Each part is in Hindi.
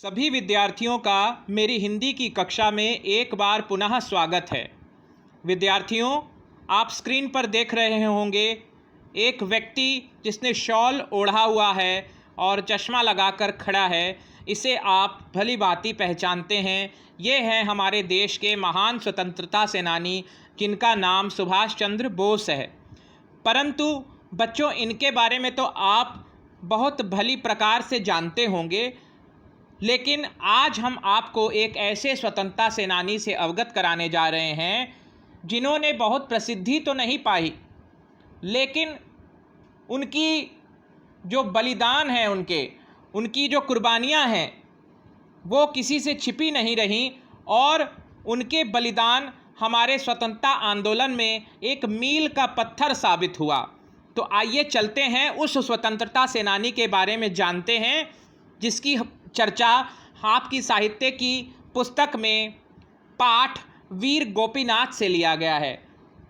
सभी विद्यार्थियों का मेरी हिंदी की कक्षा में एक बार पुनः स्वागत है। विद्यार्थियों, आप स्क्रीन पर देख रहे होंगे एक व्यक्ति जिसने शॉल ओढ़ा हुआ है और चश्मा लगाकर खड़ा है। इसे आप भली भांति पहचानते हैं। ये हैं हमारे देश के महान स्वतंत्रता सेनानी जिनका नाम सुभाष चंद्र बोस है। परंतु बच्चों, इनके बारे में तो आप बहुत भली प्रकार से जानते होंगे, लेकिन आज हम आपको एक ऐसे स्वतंत्रता सेनानी से अवगत कराने जा रहे हैं जिन्होंने बहुत प्रसिद्धि तो नहीं पाई, लेकिन उनकी जो बलिदान है, उनकी जो कुर्बानियां हैं वो किसी से छिपी नहीं रहीं और उनके बलिदान हमारे स्वतंत्रता आंदोलन में एक मील का पत्थर साबित हुआ। तो आइए चलते हैं उस स्वतंत्रता सेनानी के बारे में जानते हैं जिसकी चर्चा आपकी साहित्य की पुस्तक में पाठ वीर गोपीनाथ से लिया गया है।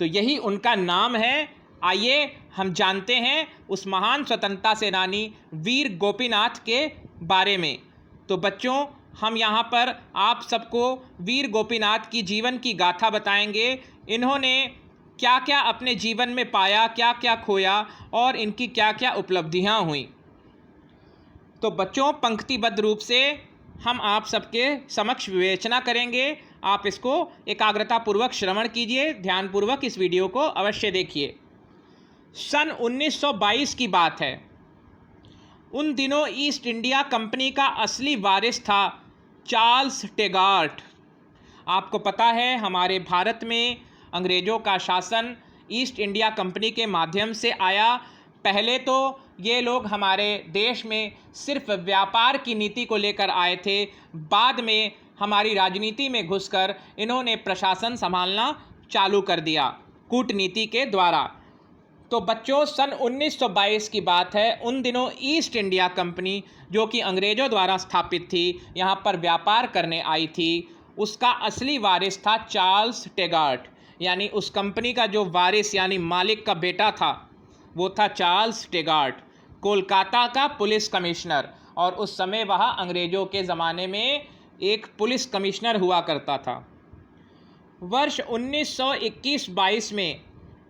तो यही उनका नाम है। आइए हम जानते हैं उस महान स्वतंत्रता सेनानी वीर गोपीनाथ के बारे में। तो बच्चों, हम यहाँ पर आप सबको वीर गोपीनाथ की जीवन की गाथा बताएंगे। इन्होंने क्या क्या अपने जीवन में पाया, क्या क्या खोया और इनकी क्या क्या उपलब्धियाँ हुई। तो बच्चों, पंक्तिबद्ध रूप से हम आप सबके समक्ष विवेचना करेंगे। आप इसको एकाग्रतापूर्वक श्रवण कीजिए, ध्यानपूर्वक इस वीडियो को अवश्य देखिए। सन 1922 की बात है। उन दिनों ईस्ट इंडिया कंपनी का असली वारिस था चार्ल्स टेगार्ट। आपको पता है, हमारे भारत में अंग्रेज़ों का शासन ईस्ट इंडिया कंपनी के माध्यम से आया। पहले तो ये लोग हमारे देश में सिर्फ व्यापार की नीति को लेकर आए थे। बाद में हमारी राजनीति में घुसकर इन्होंने प्रशासन संभालना चालू कर दिया कूटनीति के द्वारा। तो बच्चों, सन 1922 की बात है। उन दिनों ईस्ट इंडिया कंपनी, जो कि अंग्रेज़ों द्वारा स्थापित थी, यहाँ पर व्यापार करने आई थी। उसका असली वारिस था चार्ल्स टेगार्ट, यानी उस कंपनी का जो वारिस यानी मालिक का बेटा था वो था चार्ल्स टेगार्ट, कोलकाता का पुलिस कमिश्नर। और उस समय वह अंग्रेज़ों के ज़माने में एक पुलिस कमिश्नर हुआ करता था। वर्ष 1921-22 में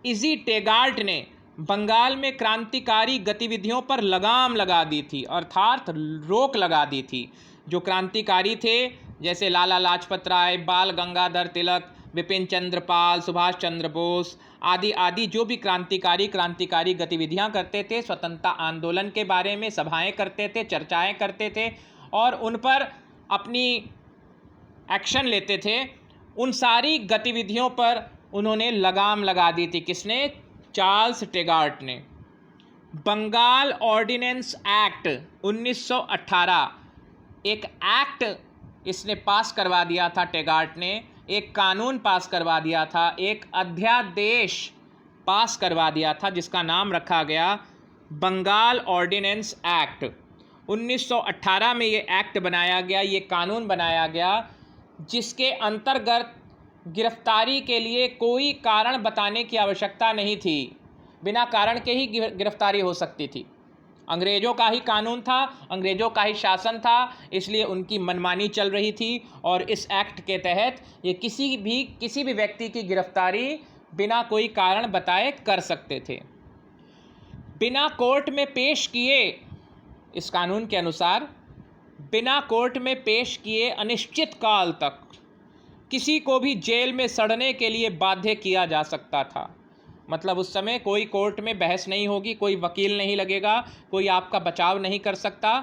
इजी टेगार्ट ने बंगाल में क्रांतिकारी गतिविधियों पर लगाम लगा दी थी, अर्थात रोक लगा दी थी। जो क्रांतिकारी थे, जैसे लाला लाजपत राय, बाल गंगाधर तिलक, विपिन चंद्र पाल, सुभाष चंद्र बोस आदि जो भी क्रांतिकारी गतिविधियां करते थे, स्वतंत्रता आंदोलन के बारे में सभाएं करते थे, चर्चाएं करते थे और उन पर अपनी एक्शन लेते थे, उन सारी गतिविधियों पर उन्होंने लगाम लगा दी थी। किसने? चार्ल्स टेगार्ट ने। बंगाल ऑर्डिनेंस एक्ट 1918 एक एक्ट इसने पास करवा दिया था। टेगार्ट ने एक कानून पास करवा दिया था, एक अध्यादेश पास करवा दिया था जिसका नाम रखा गया बंगाल ऑर्डिनेंस एक्ट। 1918 में ये एक्ट बनाया गया, ये कानून बनाया गया, जिसके अंतर्गत गिरफ्तारी के लिए कोई कारण बताने की आवश्यकता नहीं थी। बिना कारण के ही गिरफ्तारी हो सकती थी। अंग्रेज़ों का ही कानून था, अंग्रेज़ों का ही शासन था, इसलिए उनकी मनमानी चल रही थी और इस एक्ट के तहत ये किसी भी व्यक्ति की गिरफ्तारी बिना कोई कारण बताए कर सकते थे। बिना कोर्ट में पेश किए, इस कानून के अनुसार बिना कोर्ट में पेश किए अनिश्चित काल तक किसी को भी जेल में सड़ने के लिए बाध्य किया जा सकता था। मतलब उस समय कोई कोर्ट में बहस नहीं होगी, कोई वकील नहीं लगेगा, कोई आपका बचाव नहीं कर सकता।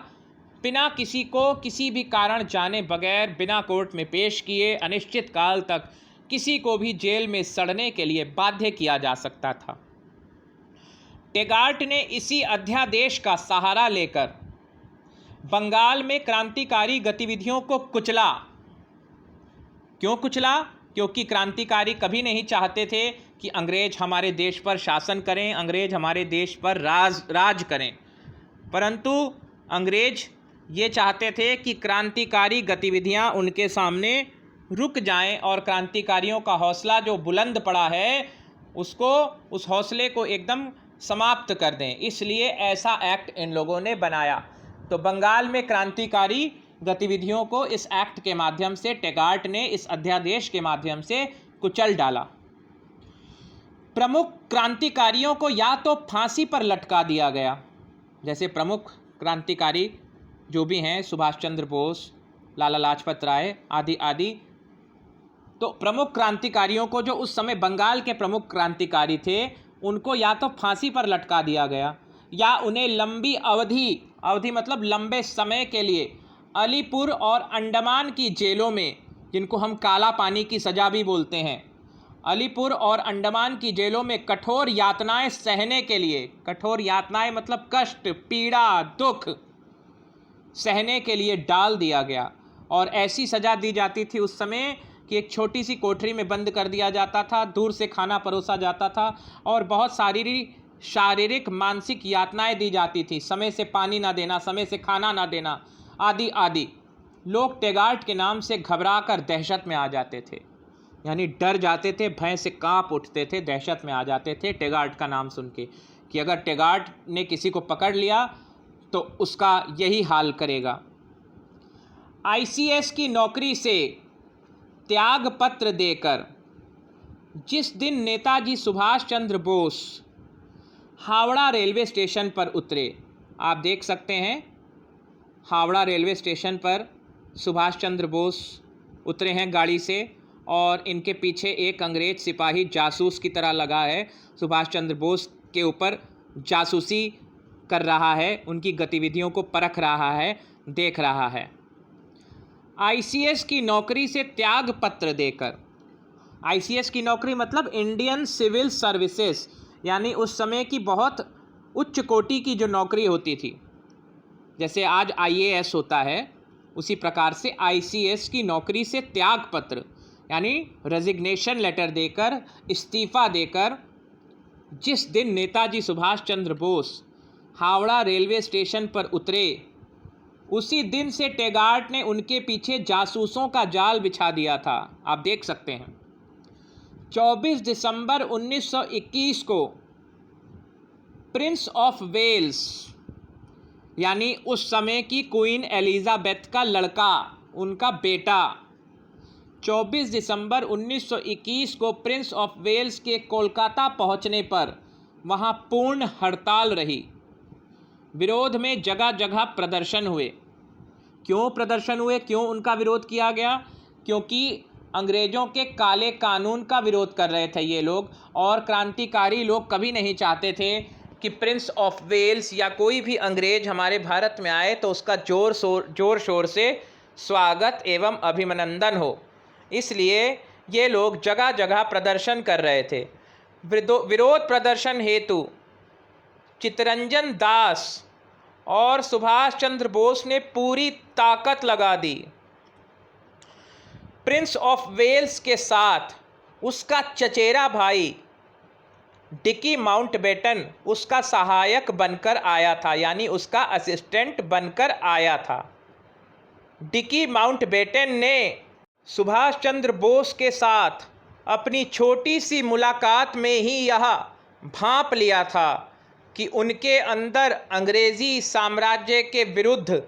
बिना किसी को किसी भी कारण जाने बगैर, बिना कोर्ट में पेश किए अनिश्चित काल तक किसी को भी जेल में सड़ने के लिए बाध्य किया जा सकता था। टेगार्ट ने इसी अध्यादेश का सहारा लेकर बंगाल में क्रांतिकारी गतिविधियों को कुचला। क्यों कुचला? क्योंकि क्रांतिकारी कभी नहीं चाहते थे कि अंग्रेज हमारे देश पर शासन करें, अंग्रेज हमारे देश पर राज करें। परंतु अंग्रेज ये चाहते थे कि क्रांतिकारी गतिविधियां उनके सामने रुक जाएं और क्रांतिकारियों का हौसला जो बुलंद पड़ा है उस हौसले को एकदम समाप्त कर दें। इसलिए ऐसा एक्ट इन लोगों ने बनाया। तो बंगाल में क्रांतिकारी गतिविधियों को इस एक्ट के माध्यम से टेगार्ट ने इस अध्यादेश के माध्यम से कुचल डाला। प्रमुख क्रांतिकारियों को या तो फांसी पर लटका दिया गया, जैसे प्रमुख क्रांतिकारी जो भी हैं, सुभाष चंद्र बोस, लाला लाजपत राय आदि आदि। तो प्रमुख क्रांतिकारियों को, जो उस समय बंगाल के प्रमुख क्रांतिकारी थे, उनको या तो फांसी पर लटका दिया गया या उन्हें लंबी अवधि मतलब लंबे समय के लिए अलीपुर और अंडमान की जेलों में, जिनको हम काला पानी की सज़ा भी बोलते हैं, अलीपुर और अंडमान की जेलों में कठोर यातनाएं सहने के लिए, कठोर यातनाएं मतलब कष्ट, पीड़ा, दुख सहने के लिए डाल दिया गया। और ऐसी सज़ा दी जाती थी उस समय कि एक छोटी सी कोठरी में बंद कर दिया जाता था, दूर से खाना परोसा जाता था और बहुत शारीरिक मानसिक यातनाएं दी जाती थी, समय से पानी ना देना, समय से खाना ना देना आदि आदि। लोग टेगार्ट के नाम से घबराकर दहशत में आ जाते थे, यानी डर जाते थे, भय से कांप उठते थे, दहशत में आ जाते थे टेगार्ट का नाम सुन के, कि अगर टेगार्ट ने किसी को पकड़ लिया तो उसका यही हाल करेगा। आईसीएस की नौकरी से त्याग पत्र देकर जिस दिन नेताजी सुभाष चंद्र बोस हावड़ा रेलवे स्टेशन पर उतरे, आप देख सकते हैं हावड़ा रेलवे स्टेशन पर सुभाष चंद्र बोस उतरे हैं गाड़ी से और इनके पीछे एक अंग्रेज सिपाही जासूस की तरह लगा है, सुभाष चंद्र बोस के ऊपर जासूसी कर रहा है, उनकी गतिविधियों को परख रहा है, देख रहा है। आईसीएस की नौकरी से त्याग पत्र देकर, आईसीएस की नौकरी मतलब इंडियन सिविल सर्विसेज, यानी उस समय की बहुत उच्च कोटि की जो नौकरी होती थी, जैसे आज आईएएस होता है, उसी प्रकार से आईसीएस की नौकरी से त्याग पत्र यानी रेजिग्नेशन लेटर देकर, इस्तीफ़ा देकर जिस दिन नेताजी सुभाष चंद्र बोस हावड़ा रेलवे स्टेशन पर उतरे, उसी दिन से टेगार्ट ने उनके पीछे जासूसों का जाल बिछा दिया था। आप देख सकते हैं 24 दिसंबर 1921 को प्रिंस ऑफ वेल्स यानी उस समय की क्वीन एलिजाबेथ का लड़का, उनका बेटा, 24 दिसंबर 1921 को प्रिंस ऑफ वेल्स के कोलकाता पहुंचने पर वहां पूर्ण हड़ताल रही। विरोध में जगह जगह प्रदर्शन हुए। क्यों प्रदर्शन हुए, क्यों उनका विरोध किया गया? क्योंकि अंग्रेज़ों के काले कानून का विरोध कर रहे थे ये लोग, और क्रांतिकारी लोग कभी नहीं चाहते थे कि प्रिंस ऑफ वेल्स या कोई भी अंग्रेज हमारे भारत में आए तो उसका जोर शोर से स्वागत एवं अभिनंदन हो। इसलिए ये लोग जगह जगह प्रदर्शन कर रहे थे। विरोध प्रदर्शन हेतु चित्तरंजन दास और सुभाष चंद्र बोस ने पूरी ताकत लगा दी। प्रिंस ऑफ वेल्स के साथ उसका चचेरा भाई डिकी माउंटबेटन उसका सहायक बनकर आया था, यानी उसका असिस्टेंट बनकर आया था। डिकी माउंटबेटन ने सुभाष चंद्र बोस के साथ अपनी छोटी सी मुलाकात में ही यह भांप लिया था कि उनके अंदर अंग्रेज़ी साम्राज्य के विरुद्ध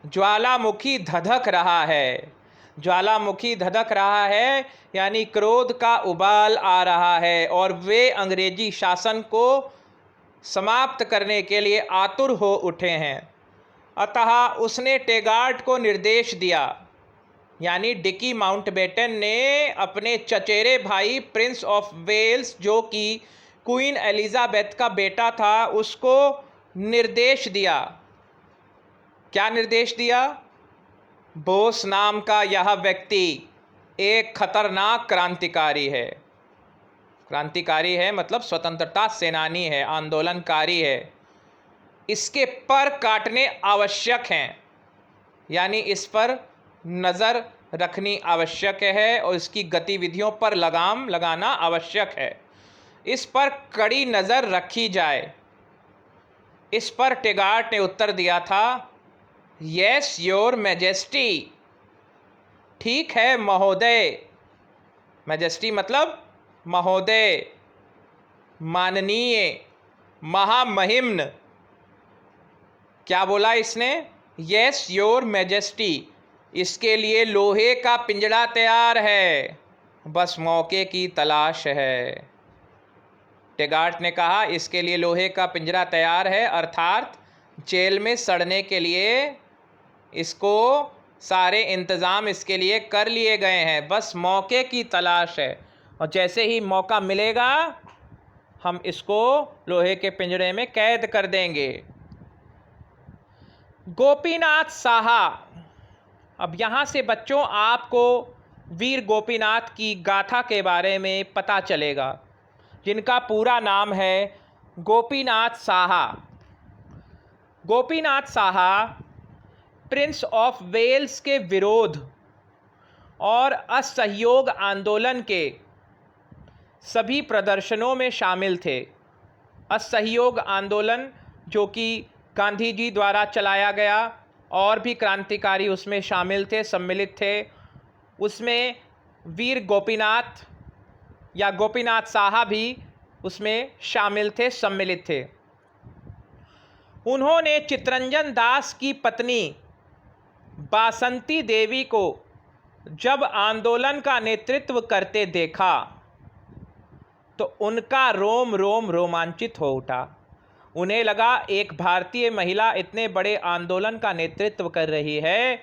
ज्वालामुखी धधक रहा है। ज्वालामुखी धधक रहा है यानी क्रोध का उबाल आ रहा है और वे अंग्रेजी शासन को समाप्त करने के लिए आतुर हो उठे हैं। अतः उसने टेगार्ट को निर्देश दिया, यानी डिकी माउंटबेटन ने अपने चचेरे भाई प्रिंस ऑफ वेल्स जो कि क्वीन एलिजाबेथ का बेटा था, उसको निर्देश दिया। क्या निर्देश दिया? बोस नाम का यह व्यक्ति एक खतरनाक क्रांतिकारी है। क्रांतिकारी है मतलब स्वतंत्रता सेनानी है, आंदोलनकारी है। इसके पर काटने आवश्यक हैं, यानी इस पर नज़र रखनी आवश्यक है और इसकी गतिविधियों पर लगाम लगाना आवश्यक है। इस पर कड़ी नज़र रखी जाए। इस पर टेगार्ट ने उत्तर दिया था, यस योर मैजेस्टी, ठीक है महोदय। मैजेस्टी मतलब महोदय, माननीय, महामहिम्न। क्या बोला इसने? यस योर मैजेस्टी, इसके लिए लोहे का पिंजड़ा तैयार है, बस मौके की तलाश है। टेगार्ट ने कहा, इसके लिए लोहे का पिंजरा तैयार है, अर्थात जेल में सड़ने के लिए इसको सारे इंतज़ाम इसके लिए कर लिए गए हैं, बस मौके की तलाश है। और जैसे ही मौका मिलेगा हम इसको लोहे के पिंजरे में कैद कर देंगे। गोपीनाथ साहा। अब यहाँ से बच्चों आपको वीर गोपीनाथ की गाथा के बारे में पता चलेगा, जिनका पूरा नाम है Gopinath Saha. Gopinath Saha prince of Wales के विरोध और असहयोग आंदोलन के सभी प्रदर्शनों में शामिल थे। असहयोग आंदोलन जो कि गांधी जी द्वारा चलाया गया, और भी क्रांतिकारी उसमें शामिल थे, सम्मिलित थे। उसमें वीर गोपीनाथ या गोपीनाथ साहा भी उसमें शामिल थे, सम्मिलित थे। उन्होंने चित्तरंजन दास की पत्नी बासंती देवी को जब आंदोलन का नेतृत्व करते देखा तो उनका रोम रोम रोमांचित हो उठा। उन्हें लगा एक भारतीय महिला इतने बड़े आंदोलन का नेतृत्व कर रही है,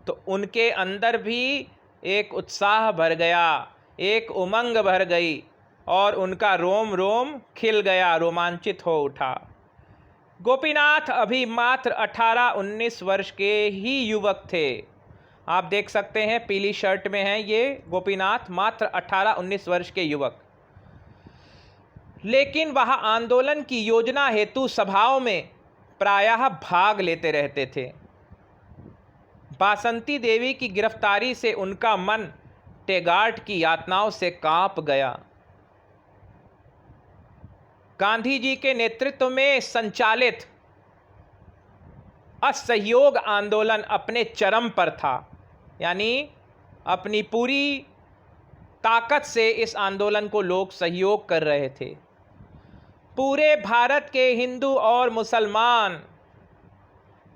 तो उनके अंदर भी एक उत्साह भर गया, एक उमंग भर गई और उनका रोम रोम खिल गया, रोमांचित हो उठा। गोपीनाथ अभी मात्र 18-19 वर्ष के ही युवक थे। आप देख सकते हैं पीली शर्ट में हैं ये गोपीनाथ, मात्र 18-19 वर्ष के युवक। लेकिन वह आंदोलन की योजना हेतु सभाओं में प्रायः भाग लेते रहते थे। बासंती देवी की गिरफ्तारी से उनका मन टेगार्ट की यातनाओं से कांप गया। गांधी जी के नेतृत्व में संचालित असहयोग आंदोलन अपने चरम पर था, यानी अपनी पूरी ताकत से इस आंदोलन को लोग सहयोग कर रहे थे। पूरे भारत के हिंदू और मुसलमान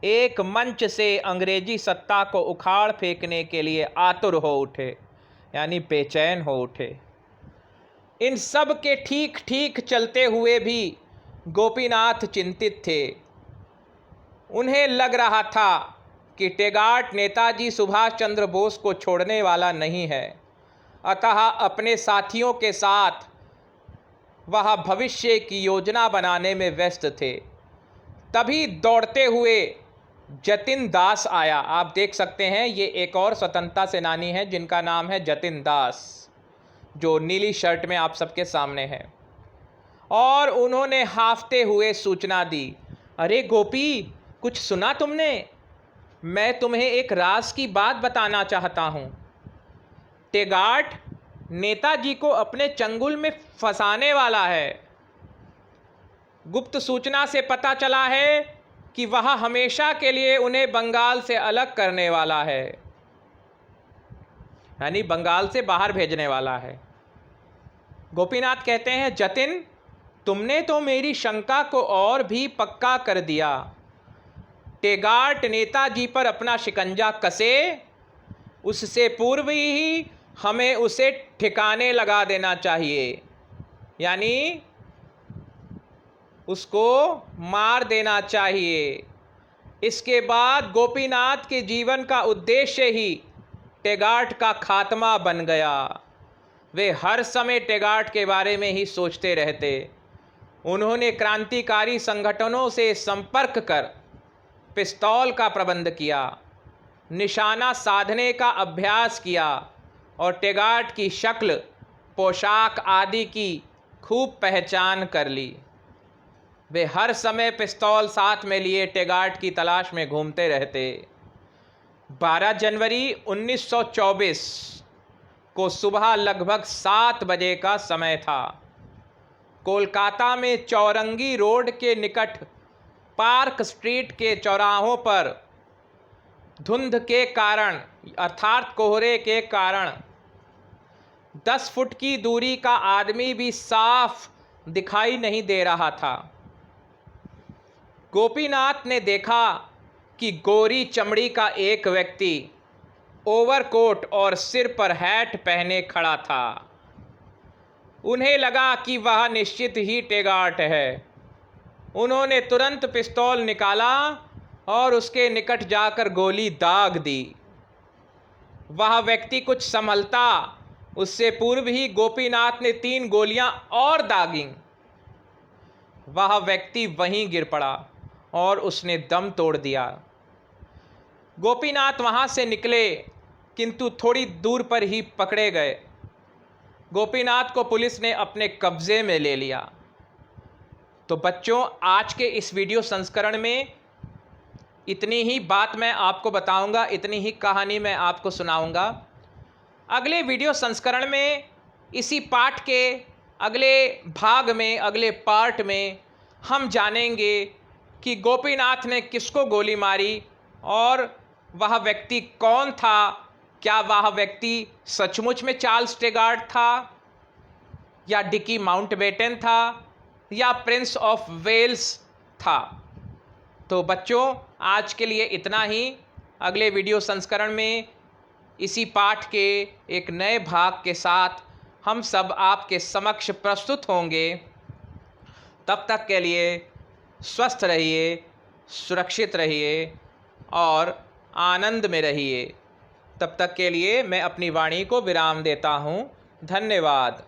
एक मंच से अंग्रेजी सत्ता को उखाड़ फेंकने के लिए आतुर हो उठे, यानी बेचैन हो उठे। इन सब के ठीक ठीक चलते हुए भी गोपीनाथ चिंतित थे। उन्हें लग रहा था कि टेगार्ट नेताजी सुभाष चंद्र बोस को छोड़ने वाला नहीं है, अतः अपने साथियों के साथ वह भविष्य की योजना बनाने में व्यस्त थे। तभी दौड़ते हुए जतिन दास आया। आप देख सकते हैं ये एक और स्वतंत्रता सेनानी है जिनका नाम है जतिन दास, जो नीली शर्ट में आप सबके सामने है। और उन्होंने हांफते हुए सूचना दी, अरे गोपी, कुछ सुना तुमने? मैं तुम्हें एक राज की बात बताना चाहता हूँ। टेगार्ट नेताजी को अपने चंगुल में फंसाने वाला है। गुप्त सूचना से पता चला है कि वह हमेशा के लिए उन्हें बंगाल से अलग करने वाला है, यानी बंगाल से बाहर भेजने वाला है। गोपीनाथ कहते हैं, जतिन, तुमने तो मेरी शंका को और भी पक्का कर दिया। टेगार्ट नेताजी पर अपना शिकंजा कसे, उससे पूर्व ही हमें उसे ठिकाने लगा देना चाहिए, यानी उसको मार देना चाहिए। इसके बाद गोपीनाथ के जीवन का उद्देश्य ही टेगार्ट का खात्मा बन गया। वे हर समय टेगार्ट के बारे में ही सोचते रहते। उन्होंने क्रांतिकारी संगठनों से संपर्क कर पिस्तौल का प्रबंध किया, निशाना साधने का अभ्यास किया और टेगार्ट की शक्ल, पोशाक आदि की खूब पहचान कर ली। वे हर समय पिस्तौल साथ में लिए टेगार्ट की तलाश में घूमते रहते। 12 जनवरी 1924 को सुबह लगभग 7 बजे का समय था। कोलकाता में चौरंगी रोड के निकट पार्क स्ट्रीट के चौराहों पर धुंध के कारण अर्थात कोहरे के कारण 10 फुट की दूरी का आदमी भी साफ दिखाई नहीं दे रहा था। गोपीनाथ ने देखा कि गोरी चमड़ी का एक व्यक्ति ओवरकोट और सिर पर हैट पहने खड़ा था। उन्हें लगा कि वह निश्चित ही टेगार्ट है। उन्होंने तुरंत पिस्तौल निकाला और उसके निकट जाकर गोली दाग दी। वह व्यक्ति कुछ संभलता उससे पूर्व ही गोपीनाथ ने 3 गोलियां और दागीं। वह व्यक्ति वहीं गिर पड़ा और उसने दम तोड़ दिया। गोपीनाथ वहां से निकले किंतु थोड़ी दूर पर ही पकड़े गए। गोपीनाथ को पुलिस ने अपने कब्जे में ले लिया। तो बच्चों, आज के इस वीडियो संस्करण में इतनी ही बात मैं आपको बताऊंगा, इतनी ही कहानी मैं आपको सुनाऊंगा। अगले वीडियो संस्करण में इसी पाठ के अगले भाग में, अगले पार्ट में हम जानेंगे कि गोपीनाथ ने किसको गोली मारी और वह व्यक्ति कौन था। क्या वह व्यक्ति सचमुच में चार्ल्स टेगार्ट था, या डिकी माउंटबेटन था, या प्रिंस ऑफ वेल्स था। तो बच्चों, आज के लिए इतना ही। अगले वीडियो संस्करण में इसी पाठ के एक नए भाग के साथ हम सब आपके समक्ष प्रस्तुत होंगे। तब तक के लिए स्वस्थ रहिए, सुरक्षित रहिए और आनंद में रहिए। तब तक के लिए मैं अपनी वाणी को विराम देता हूँ। धन्यवाद।